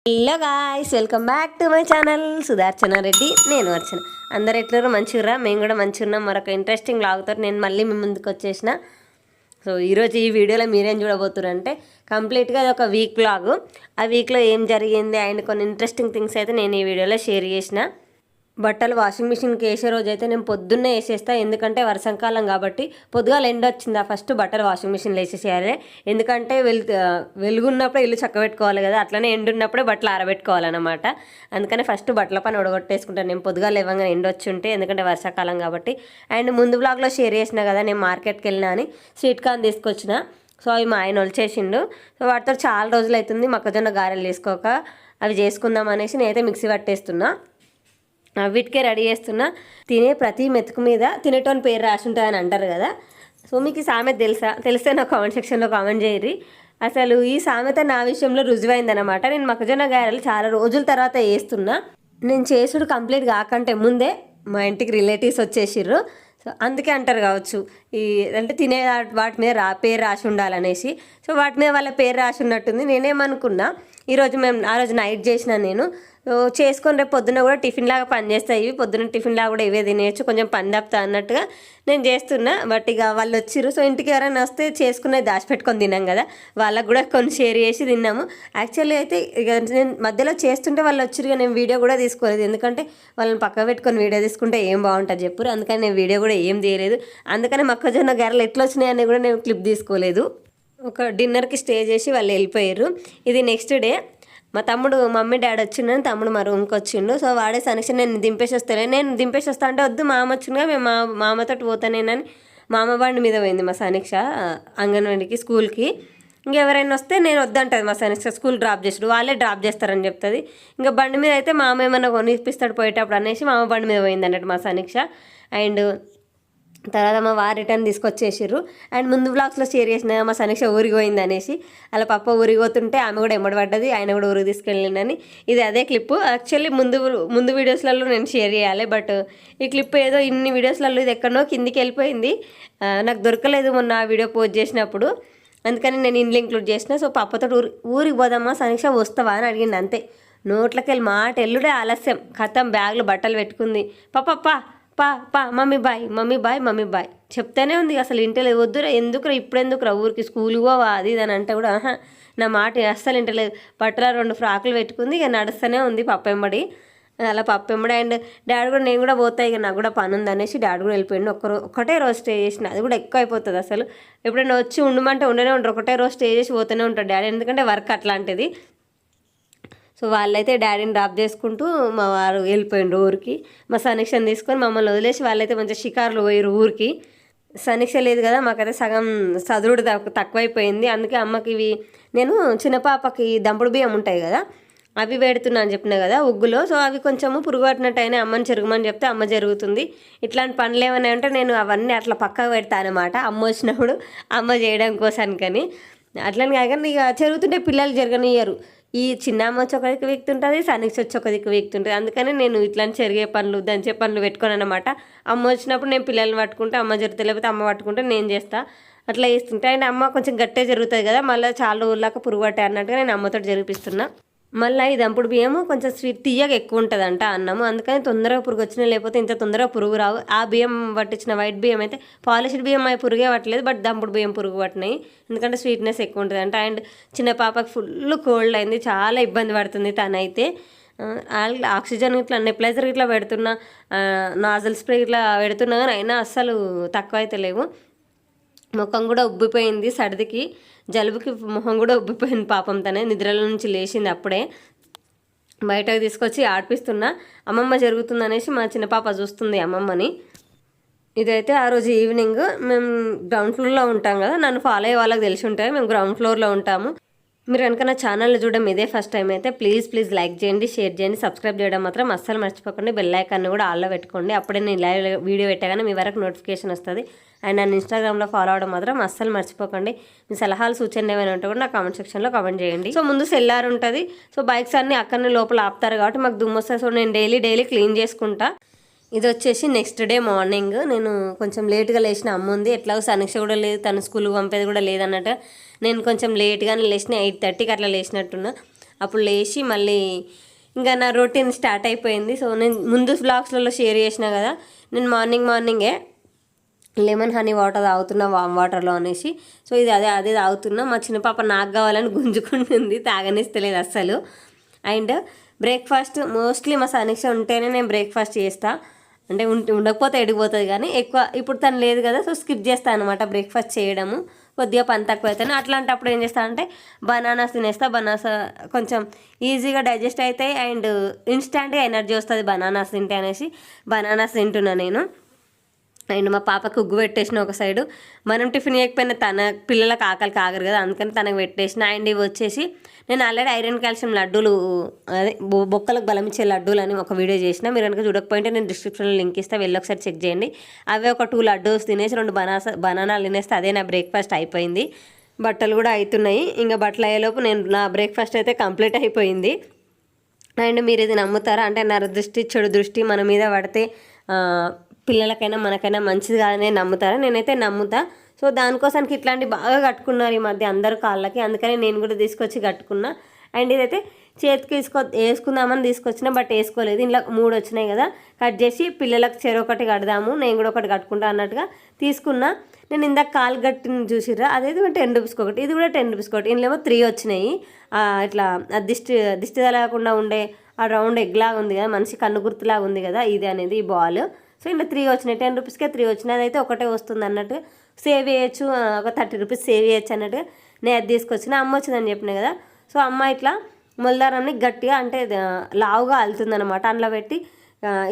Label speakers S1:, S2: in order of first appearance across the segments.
S1: Hello guys, welcome back to my channel Sudarshana Reddy. నేను అర్చన. అందరు ఎట్లరో మంచిగా, మేము కూడా మంచిగా ఉన్నాం. మరొక ఇంట్రెస్టింగ్ లాగుతారు నేను మళ్ళీ మీ ముందుకు వచ్చేసిన. సో ఈరోజు ఈ వీడియోలో మీరేం చూడబోతున్నారంటే కంప్లీట్గా అది ఒక వీక్ లాగు. ఆ వీక్లో ఏం జరిగింది అండ్ కొన్ని ఇంట్రెస్టింగ్ థింగ్స్ అయితే నేను ఈ వీడియోలో షేర్ చేసిన. బట్టలు వాషింగ్ మిషన్కి వేసే రోజు అయితే నేను పొద్దున్నే వేసేస్తా, ఎందుకంటే వర్షాకాలం కాబట్టి. పొద్దుగాల ఎండ వచ్చిందా ఫస్ట్ బట్టలు వాషింగ్ మిషన్లో వేసేసేయాలి, ఎందుకంటే వెలుగున్నప్పుడే ఇల్లు చక్కబెట్టుకోవాలి కదా, అట్లనే ఎండున్నప్పుడే బట్టలు ఆరబెట్టుకోవాలన్నమాట. అందుకని ఫస్ట్ బట్టల పని ఉడగొట్టేసుకుంటాను నేను పొద్దుగా లేవగానే ఎండ వచ్చి ఉంటే, ఎందుకంటే వర్షాకాలం కాబట్టి. అండ్ ముందు బ్లాగ్లో షేర్ చేసిన కదా నేను మార్కెట్కి వెళ్ళినా అని, స్వీట్ కార్న్ తీసుకొచ్చిన. సో అవి మా ఆయన వచ్చేసిండు. సో వాటితో చాలా రోజులు అవుతుంది మొక్కజొన్న గారెలు తీసుకోక, అవి చేసుకుందాం అనేసి నేనైతే మిక్సీ పట్టేస్తున్నా. వీటికే రెడీ చేస్తున్నా. తినే ప్రతి మెతుకు మీద తినేటోని పేరు రాసి ఉంటుందని అంటారు కదా. సో మీకు ఈ సామెత తెలిస్తే నా కామెంట్ సెక్షన్లో కామెంట్ చేయరి. అసలు ఈ సామెత నా విషయంలో రుజువైందనమాట. నేను మొక్కజొన్న గారెలు చాలా రోజుల తర్వాత వేస్తున్నా. నేను చేసుడు కంప్లీట్ కాకంటే ముందే మా ఇంటికి రిలేటివ్స్ వచ్చేసిర్రు. సో అందుకే అంటారు కావచ్చు, ఈ అంటే తినే వాటి మీద పేరు రాసి ఉండాలనేసి. సో వాటి మీద వాళ్ళ పేరు రాసి ఉన్నట్టుంది. నేనేమనుకున్నా, ఈరోజు ఆ రోజు నైట్ చేసిన నేను చేసుకొని రేపు పొద్దున్న కూడా టిఫిన్ లాగా పనిచేస్తాయి. ఇవి పొద్దున్న టిఫిన్ లాగా కూడా ఇవే తినేయచ్చు, కొంచెం పని తప్పుతా అన్నట్టుగా నేను చేస్తున్నా. బట్ ఇక వాళ్ళు వచ్చిర్రు. సో ఇంటికి ఎవరైనా వస్తే చేసుకునేది దాచిపెట్టుకొని తిన్నాం కదా, వాళ్ళకు కూడా కొన్ని షేర్ చేసి తిన్నాము. యాక్చువల్లీ అయితే ఇక నేను మధ్యలో చేస్తుంటే వాళ్ళు వచ్చిర్రు, నేను వీడియో కూడా తీసుకోలేదు, ఎందుకంటే వాళ్ళని పక్క పెట్టుకొని వీడియో తీసుకుంటే ఏం బాగుంటుంది చెప్పురు. అందుకని నేను వీడియో కూడా ఏం తీయలేదు. అందుకని మొక్కజొన్న గారెలు ఎట్లా వచ్చినాయని కూడా నేను క్లిప్ తీసుకోలేదు. ఒక డిన్నర్కి స్టే చేసి వాళ్ళు వెళ్ళిపోయారు. ఇది నెక్స్ట్ డే. మా తమ్ముడు మమ్మీ డాడీ వచ్చిండని తమ్ముడు మా రూమ్కి వచ్చిండు. సో వాడే సనీక్ష నేను దింపేసి వస్తాను, నేను దింపేసి వస్తా అంటే వద్దు మామ వచ్చిందిగా, మేము మామతో పోతానేనని మామ బండి మీద పోయింది మా సనీక్ష అంగన్వాడికి స్కూల్కి. ఇంకెవరైనా వస్తే నేను వద్దంటుంది మా సనీక్ష, స్కూల్ డ్రాప్ చేసాడు, వాళ్ళే డ్రాప్ చేస్తారని చెప్తుంది. ఇంకా బండి మీద అయితే మామ ఏమన్నా కొనిపిస్తాడు పోయేటప్పుడు అనేసి మామ బండి మీద పోయింది అన్నట్టు మా సనీక్ష. అండ్ తర్వాత మా వారు రిటర్న్ తీసుకొచ్చేసారు. అండ్ ముందు బ్లాగ్స్లో షేర్ చేసిన మా సనీక్ష ఊరికి పోయింది అనేసి, అలా పప్ప ఊరికి పోతుంటే ఆమె కూడా ఎమ్మడబడ్డది, ఆయన కూడా ఊరికి తీసుకెళ్ళిందని. ఇది అదే క్లిప్పు. యాక్చువల్లీ ముందు వీడియోస్లలో నేను షేర్ చేయాలి, బట్ ఈ క్లిప్ ఏదో ఇన్ని వీడియోస్లలో ఇది ఎక్కడో కిందికి వెళ్ళిపోయింది, నాకు దొరకలేదు మొన్న ఆ వీడియో పోస్ట్ చేసినప్పుడు. అందుకని నేను ఇంట్లో ఇంక్లూడ్ చేసిన. సో పప్పతో ఊరికి పోదామా సనీక్ష వస్తావా అని అడిగింది. అంతే, నోట్లకి వెళ్ళి మాట ఎల్లుడే ఆలస్యం. ఖతం బ్యాగ్లో బట్టలు పెట్టుకుంది. పప్ప పా పా mummy bye mummy bye mummy bye చెప్తానే ఉంది. అసలు ఇంటలేదు, వద్దురా ఎందుకురా ఇప్పుడెందుకురా ఊరికి స్కూల్ పోవా అది ఇది అని అంటే కూడా నా మాట అస్సలు ఇంటలేదు. బట్టల 2 ఫ్రాకులు పెట్టుకుంది, ఇక నడుస్తూనే ఉంది పప్పెంబడి. అలా పప్పెంబడి. అండ్ డాడీ కూడా నేను కూడా పోతాయి, ఇక నాకు కూడా పని ఉంది అనేసి డాడీ కూడా వెళ్ళిపోయింది. ఒకటే రోజు స్టే చేసిన, అది కూడా ఎక్కువ అయిపోతుంది అసలు. ఎప్పుడైనా వచ్చి ఉండమంటే ఉండనే ఉంటారు, ఒకటే రోజు స్టే చేసి పోతూనే ఉంటారు డాడీ, ఎందుకంటే వర్క్ అట్లాంటిది. సో వాళ్ళైతే డాడీని డ్రాప్ చేసుకుంటూ మా వారు వెళ్ళిపోయిండ్రు ఊరికి. మా సనీక్షని తీసుకొని మమ్మల్ని వదిలేసి వాళ్ళైతే మంచిగా షికార్లు పోయారు ఊరికి. సనీక్ష లేదు కదా, మాకైతే సగం చదువుడు తక్కువైపోయింది. అందుకే అమ్మకి ఇవి నేను చిన్న పాపకి దంపుడు బియ్యం ఉంటాయి కదా, అవి పెడుతున్నా అని చెప్పిన కదా ఉగ్గులో. సో అవి కొంచెము పురుగు పట్టినట్టు అయినా అమ్మని జరగమని చెప్తే అమ్మ జరుగుతుంది. ఇట్లాంటి పనులు ఏమైనా ఉంటే నేను అవన్నీ అట్లా పక్కకు పెడతాను అనమాట, అమ్మ వచ్చినప్పుడు అమ్మ చేయడం కోసానికని. అట్లని కాక ఇక జరుగుతుంటే పిల్లలు జరగనియ్యరు. ఈ చిన్న అమ్మ వచ్చి ఒక దిక్కు వీక్తుంటుంది, సనీక్ష వచ్చి ఒక దిక్కు వీక్తుంటుంది. అందుకని నేను ఇట్లాంటి చెరిగే పనులు దంచే పనులు పెట్టుకోను అనమాట. అమ్మ వచ్చినప్పుడు నేను పిల్లల్ని పట్టుకుంటే అమ్మ జరుగుతుంది, లేకపోతే అమ్మ పట్టుకుంటే నేను చేస్తా, అట్లా చేస్తుంటే. అండ్ అమ్మ కొంచెం గట్టే జరుగుతుంది కదా, మళ్ళీ చాలా రోజులాక పురుగు పట్టాయి అన్నట్టుగా నేను అమ్మతో జరిపిస్తున్నా. మళ్ళీ ఈ దంపుడు బియ్యము కొంచెం స్వీట్ తీయగా ఎక్కువ ఉంటుందంట అన్నము, అందుకని తొందరగా పురుగు వచ్చినా, లేకపోతే ఇంత తొందరగా పురుగు రావు. ఆ బియ్యం పట్టించిన వైట్ బియ్యం అయితే పాలిష్డ్ బియ్యం అవి పురుగే పట్టలేదు, బట్ దంపుడు బియ్యం పురుగు పట్టినాయి, ఎందుకంటే స్వీట్నెస్ ఎక్కువ ఉంటుందంట. అండ్ చిన్న పాపకి ఫుల్ కోల్డ్ అయింది, చాలా ఇబ్బంది పడుతుంది తనైతే. ఆక్సిజన్ ఇట్లా నెప్లైజర్ ఇట్లా పెడుతున్నా, నాజల్ స్ప్రే ఇట్లా పెడుతున్నా కానీ అయినా అస్సలు తక్కువ అయితే లేవు. ముఖం కూడా ఉబ్బిపోయింది సర్దికి, జలుబుకి ముఖం కూడా ఉబ్బిపోయింది పాపం. తనే నిద్రల నుంచి లేచింది అప్పుడే. బయటకు తీసుకొచ్చి ఆడిపిస్తున్నా, అమ్మమ్మ జరుగుతుందనేసి మా చిన్న పాప చూస్తుంది అమ్మమ్మని. ఇదైతే ఆ రోజు ఈవినింగ్. మేము గ్రౌండ్ ఫ్లోర్లో ఉంటాం కదా, నన్ను ఫాలో అయ్యే వాళ్ళకి తెలిసి ఉంటాయి, మేము గ్రౌండ్ ఫ్లోర్లో ఉంటాము. మీరు కనుక నా ఛానల్ చూడడం ఇదే ఫస్ట్ టైం అయితే ప్లీజ్ లైక్ చేయండి, షేర్ చేయండి, సబ్స్క్రైబ్ చేయడం మాత్రం అస్సలు మర్చిపోకండి. బెల్ ఐకాన్ని కూడా ఆల్లో పెట్టుకోండి, అప్పుడే నేను లైవ్ వీడియో పెట్టగానే మీ వరకు నోటిఫికేషన్ వస్తుంది. అండ్ నన్ను ఇన్స్టాగ్రామ్లో ఫాలో అవడం మాత్రం అస్సలు మర్చిపోకండి. మీ సలహాలు సూచనలు ఏమైనా ఉంటే కూడా నా కామెంట్ సెక్షన్లో కామెంట్ చేయండి. సో ముందు సెల్లార్ ఉంటుంది, సో బైక్స్ అన్నీ అక్కడనే లోపల ఆపుతారు కాబట్టి మాకు దుమ్ము వస్తుంది. సో నేను డైలీ క్లీన్ చేసుకుంటా. ఇది వచ్చేసి నెక్స్ట్ డే మార్నింగ్. నేను కొంచెం లేట్గా లేచిన, అమ్మ ఉంది ఎట్లాగో సనీక్ష కూడా లేదు, తను స్కూల్కి పంపేది కూడా లేదన్నట్టు నేను కొంచెం లేట్గానే లేచిన, 8:30కి అట్లా లేచినట్టున్నా. అప్పుడు లేచి మళ్ళీ ఇంకా నా రొటీన్ స్టార్ట్ అయిపోయింది. సో నేను ముందు వ్లాగ్స్లలో షేర్ చేసిన కదా, నేను మార్నింగే లెమన్ హనీ వాటర్ తాగుతున్నా వామ్ వాటర్లో అనేసి. సో ఇది అదే తాగుతున్నా. మా చిన్న పాప నాకు కావాలని గుంజుకుంటుంది, తాగనిస్తలేదు అస్సలు. అండ్ బ్రేక్ఫాస్ట్ మోస్ట్లీ మా సమీక్ష ఉంటేనే నేను బ్రేక్ఫాస్ట్ చేస్తా, అంటే ఉండకపోతే ఎడిగిపోతుంది. కానీ ఎక్కువ ఇప్పుడు తను లేదు కదా, సో స్కిప్ చేస్తాను అనమాట బ్రేక్ఫాస్ట్ చేయడము. కొద్దిగా పని తక్కువ అవుతాను. అట్లాంటప్పుడు ఏం చేస్తానంటే బనానాస్ తినేస్తా. బనానాస్ కొంచెం ఈజీగా డైజెస్ట్ అవుతాయి అండ్ ఇన్స్టాంట్గా ఎనర్జీ వస్తుంది బనానాస్ తింటే అనేసి బనానాస్ తింటున్నా నేను. అండ్ మా పాపకు ఉగ్గు పెట్టేసిన ఒక సైడు. మనం టిఫిన్ చేయకపోయినా తన పిల్లలకు ఆకలి కాగరు కదా, అందుకని తనకు పెట్టేసిన. అండ్ ఇవి వచ్చేసి నేను ఆల్రెడీ ఐరన్ కాల్షియం లడ్డూలు, అదే బొక్కలకు బలమిచ్చే లడ్డూలు అని ఒక వీడియో చేసిన. మీరు కనుక చూడకపోయింటే నేను డిస్క్రిప్షన్లో లింక్ ఇస్తే వెళ్ళి ఒకసారి చెక్ చేయండి. అవే ఒక 2 లడ్డూస్ తినేసి 2 బనానాలు తినేస్తే అదే నా బ్రేక్ఫాస్ట్ అయిపోయింది. బట్టలు కూడా అవుతున్నాయి. ఇంకా బట్టలు అయ్యేలోపు నా బ్రేక్ఫాస్ట్ అయితే కంప్లీట్ అయిపోయింది. అండ్ మీరు ఇది నమ్ముతారా అంటే నరదృష్టి చెడు దృష్టి మన మీద పడితే పిల్లలకైనా మనకైనా మంచిది కాదనే నమ్ముతారా? నేనైతే నమ్ముతా. సో దానికోసానికి ఇట్లాంటివి బాగా కట్టుకున్నారు ఈ మధ్య అందరు కాళ్ళకి, అందుకని నేను కూడా తీసుకొచ్చి కట్టుకున్నా. అండ్ ఇదైతే చేతికి వేసుకుందామని తీసుకొచ్చిన, బట్ వేసుకోలేదు. ఇంట్లో 3 వచ్చినాయి కదా, కట్ చేసి పిల్లలకు చెరొకటి కడదాము, నేను కూడా ఒకటి కట్టుకుంటా అన్నట్టుగా తీసుకున్నా. నేను ఇందాక కాలు గట్టిని చూసిర్రా, అదైతే 10 రూపీస్కి ఒకటి, ఇది కూడా 10 రూపీస్కి ఒకటి. ఇందులో 3 వచ్చినాయి. ఇట్లా దిష్టి తగలకుండా ఉండే ఆ రౌండ్ ఎగ్లాగా ఉంది కదా, మనిషి కన్ను గుర్తులాగా ఉంది కదా, ఇది అనేది ఈ బాల్. సో ఇంట్లో 3 వచ్చినాయి, 10 రూపీస్కే 3 వచ్చినాయి. అదైతే ఒకటే వస్తుంది అన్నట్టు సేవ్ చేయొచ్చు, ఒక 30 రూపీస్ సేవ్ చేయొచ్చు అన్నట్టుగా నేను అది తీసుకొచ్చిన. అమ్మ వచ్చిందని చెప్పిన కదా, సో అమ్మ ఇట్లా మొలదారాన్ని గట్టిగా అంటే లావుగా అల్లుతుందనమాట. అందులో పెట్టి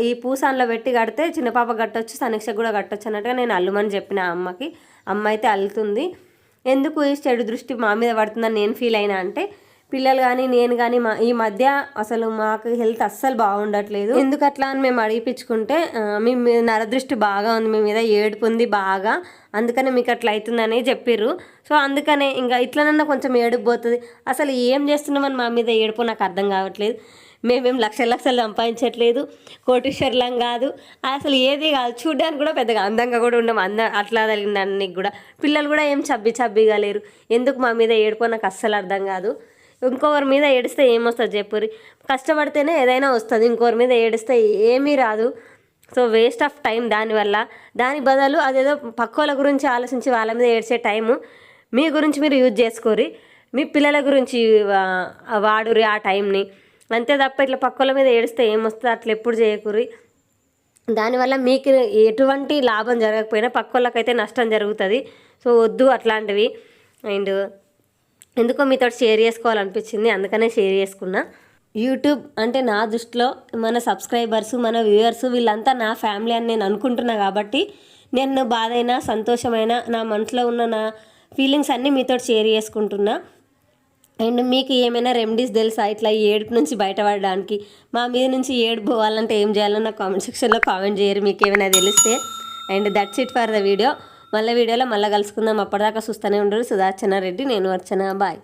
S1: ఈ పూస అందులో పెట్టి కడితే చిన్న పాప కట్టొచ్చు, సమీక్షకు కూడా కట్టొచ్చు అన్నట్టుగా నేను అల్లుమని చెప్పిన అమ్మకి. అమ్మ అయితే అల్లుతుంది. ఎందుకు ఈ చెడు దృష్టి మా మీద పడుతుందని నేను ఫీల్ అయినా అంటే, పిల్లలు కానీ నేను కానీ ఈ మధ్య అసలు మాకు హెల్త్ అస్సలు బాగుండట్లేదు. ఎందుకు అట్లా అని మేము అడిగిపించుకుంటే, మీ నరదృష్టి బాగా ఉంది, మీ మీద ఏడుపు ఉంది బాగా, అందుకనే మీకు అట్లా అవుతుందని చెప్పిర్రు. సో అందుకనే ఇంకా ఇట్లనన్నా కొంచెం ఏడుపు పోతుంది. అసలు ఏం చేస్తున్నామని మా మీద ఏడుపు నాకు అర్థం కావట్లేదు. మేమేం లక్షలు సంపాదించట్లేదు, కోటీశ్వర్లం కాదు, అసలు ఏది కాదు. చూడడానికి కూడా పెద్దగా అందంగా కూడా ఉన్నాం, అట్లా తగిలిందానికి కూడా. పిల్లలు కూడా ఏం చబ్బిగా లేరు. ఎందుకు మా మీద ఏడుపో నాకు అస్సలు అర్థం కాదు. ఇంకొకరి మీద ఏడిస్తే ఏమొస్తుంది చెప్పుర్రి? కష్టపడితేనే ఏదైనా వస్తుంది, ఇంకొకరి మీద ఏడిస్తే ఏమీ రాదు. సో వేస్ట్ ఆఫ్ టైం దానివల్ల. దాని బదులు అదేదో పక్కోళ్ళ గురించి ఆలోచించి వాళ్ళ మీద ఏడ్చే టైము మీ గురించి మీరు యూజ్ చేసుకోరి, మీ పిల్లల గురించి వాడురి ఆ టైంని. అంతే తప్ప ఇట్లా పక్కోళ్ళ మీద ఏడిస్తే ఏమొస్తుంది అట్లా ఎప్పుడు చేయకూరి. దానివల్ల మీకు ఎటువంటి లాభం జరగకపోయినా పక్కోళ్ళకైతే నష్టం జరుగుతుంది. సో వద్దు అట్లాంటివి. అండ్ ఎందుకో మీతో షేర్ చేసుకోవాలనిపించింది, అందుకనే షేర్ చేసుకున్నా. యూట్యూబ్ అంటే నా దృష్టిలో మన సబ్స్క్రైబర్స్, మన వ్యూవర్స్ వీళ్ళంతా నా ఫ్యామిలీ అని నేను అనుకుంటున్నా. కాబట్టి నేను బాధైనా సంతోషమైన నా మనసులో ఉన్న నా ఫీలింగ్స్ అన్నీ మీతో షేర్ చేసుకుంటున్నా. అండ్ మీకు ఏమైనా రెమెడీస్ తెలుసా ఇట్లా ఏడుపు నుంచి బయటపడడానికి? మా మీద నుంచి ఏడుపు పోవాలంటే ఏం చేయాలో నా కామెంట్ సెక్షన్లో కామెంట్ చేయరు మీకు ఏమైనా తెలిస్తే. And that's it for the video. వీడియోలో మళ్ళీ కలుసుకుందాం. అప్పటిదాకా చూస్తూనే ఉండరు. సుదర్శన రెడ్డి, నేను అర్చన. బాయ్.